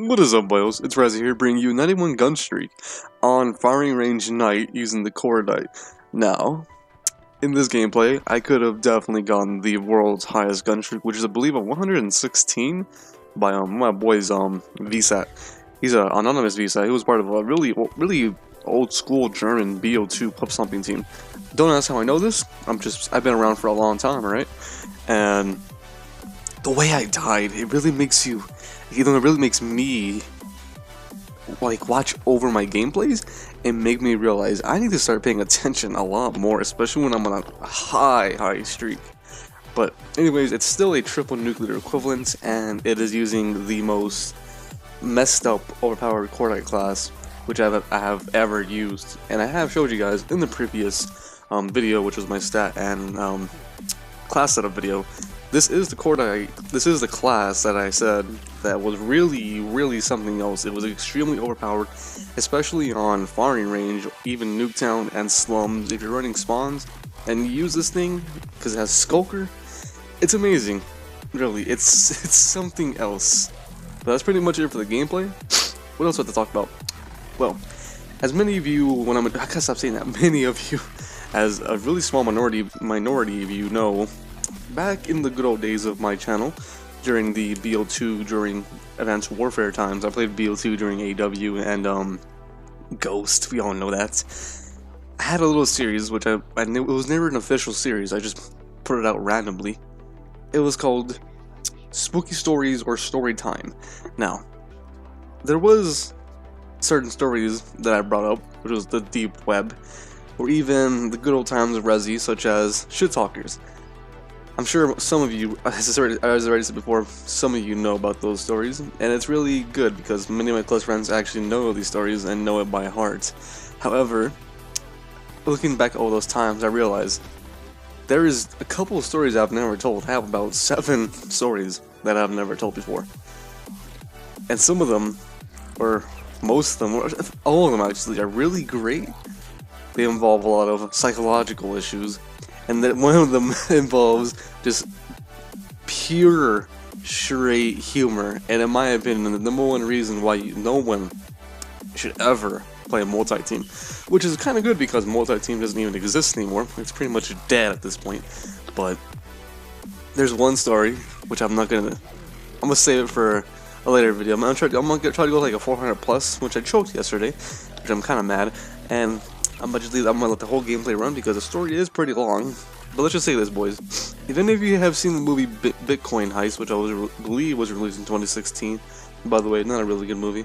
What is up, boys? It's Rezy here, bringing you 91 GUNSTREAK on Firing Range Night using the CORDITE. Now, in this gameplay, I could have definitely gotten the world's highest gun streak, which is, I believe, a 116 by my boy's VSAT. He's an anonymous VSAT. He was part of a really old school German BO4 pub stomping team. Don't ask how I know this. I've been around for a long time, right? And the way I died, it really makes you. It really makes me like watch over my gameplays and make me realize I need to start paying attention a lot more, especially when I'm on a high streak. But anyways, it's still a triple nuclear equivalent, and it is using the most messed up, overpowered CORDITE class which I have ever used, and I have showed you guys in the previous video, which was my stat and class setup video. This is the CORDITE. This is the class that I said that was really something else. It was extremely overpowered, especially on firing range, even Nuketown and slums. If you're running spawns and you use this thing because it has Skulker, it's amazing. Really, it's something else. But that's pretty much it for the gameplay. What else do I have to talk about? Well, as many of you, I gotta stop saying that. Many of you, as a really small minority of you know, back in the good old days of my channel, during the BO2, during Advanced Warfare times, I played BO2 during AW and Ghost, we all know that. I had a little series, which I knew it was never an official series, I just put it out randomly. It was called Spooky Stories or Story Time. Now, there was certain stories that I brought up, which was the deep web, or even the good old times of Rezy, such as Shit Talkers. I'm sure some of you, as I already said before, some of you know about those stories, and it's really good because many of my close friends actually know these stories and know it by heart. However, looking back at all those times, I realized there is a couple of stories I've never told. I have about 7 stories that I've never told before. And some of them, or most of them, or all of them actually, are really great. They involve a lot of psychological issues. And then one of them involves just pure straight humor, and in my opinion, the number one reason why no one should ever play a multi-team, which is kind of good because multi-team doesn't even exist anymore. It's pretty much dead at this point. But there's one story which I'm gonna save it for a later video. I'm gonna try to go like a 400 plus, which I choked yesterday, which I'm kind of mad, and I'm gonna let the whole gameplay run because the story is pretty long. But let's just say this, boys. If any of you have seen the movie Bitcoin Heist, which I believe was released in 2016, by the way, not a really good movie.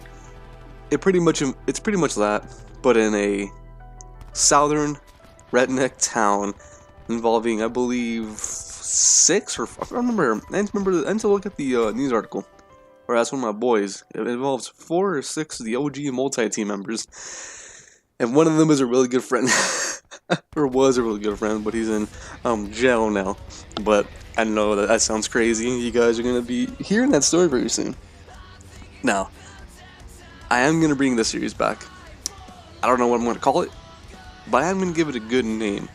It's pretty much that, but in a southern redneck town involving, I believe, 6 or I remember. I need to look at the news article. Or ask one of my boys. It involves 4 or 6 of the OG multi-team members. And one of them is a really good friend, or was a really good friend, but he's in jail now. But I know that sounds crazy. You guys are going to be hearing that story very soon. Now, I am going to bring this series back. I don't know what I'm going to call it, but I am going to give it a good name.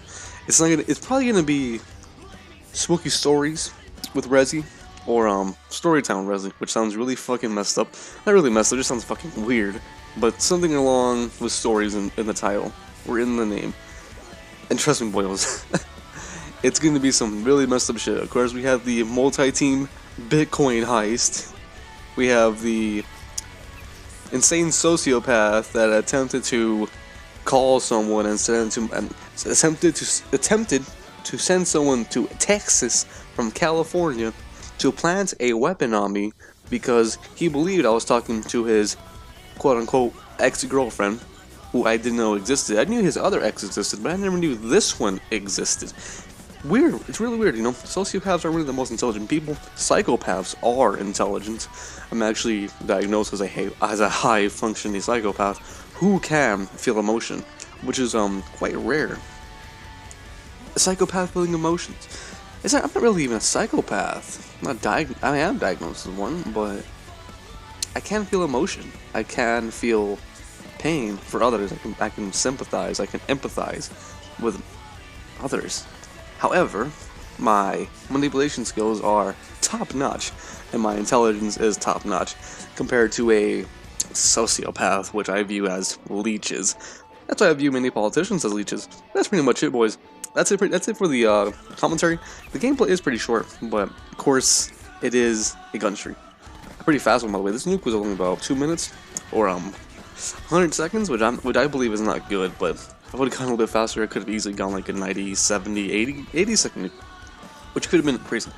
It's probably going to be Spooky Stories with Rezy, or Storytown Rezy, which sounds really fucking messed up. Not really messed up, it just sounds fucking weird. But something along with stories in the title, or in the name. And trust me, boys, it's going to be some really messed up shit. Of course, we have the multi-team Bitcoin heist. We have the insane sociopath that attempted to call someone and attempted to send someone to Texas from California to plant a weapon on me because he believed I was talking to his quote-unquote ex-girlfriend, who I didn't know existed. I knew his other ex existed, but I never knew this one existed. Weird. It's really weird, you know. Sociopaths are really the most intelligent people. Psychopaths are intelligent. I'm actually diagnosed as a high-functioning psychopath who can feel emotion, which is quite rare. A psychopath feeling emotions. I'm not really even a psychopath. I am diagnosed as one, but I can feel emotion. I can feel pain for others. I can sympathize. I can empathize with others. However, my manipulation skills are top notch, and my intelligence is top notch, compared to a sociopath, which I view as leeches. That's why I view many politicians as leeches. That's pretty much it, boys. That's it for the commentary. The gameplay is pretty short, but of course it is a gun streak. A pretty fast one, by the way. This nuke was only about 2 minutes, or 100 seconds, which I believe is not good. But if I would have gone a little bit faster, I could have easily gone like a 90, 70, 80 second nuke, which could have been crazy.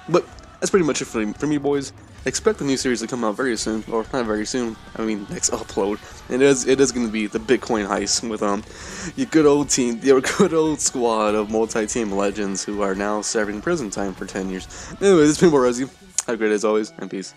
But that's pretty much it for me, boys. Expect the new series to come out very soon, or not very soon. I mean, next upload. And it is going to be the Bitcoin heist with your good old team, your good old squad of multi-team legends who are now serving prison time for 10 years. Anyway, this has been Rezy. Have a great day as always, and peace.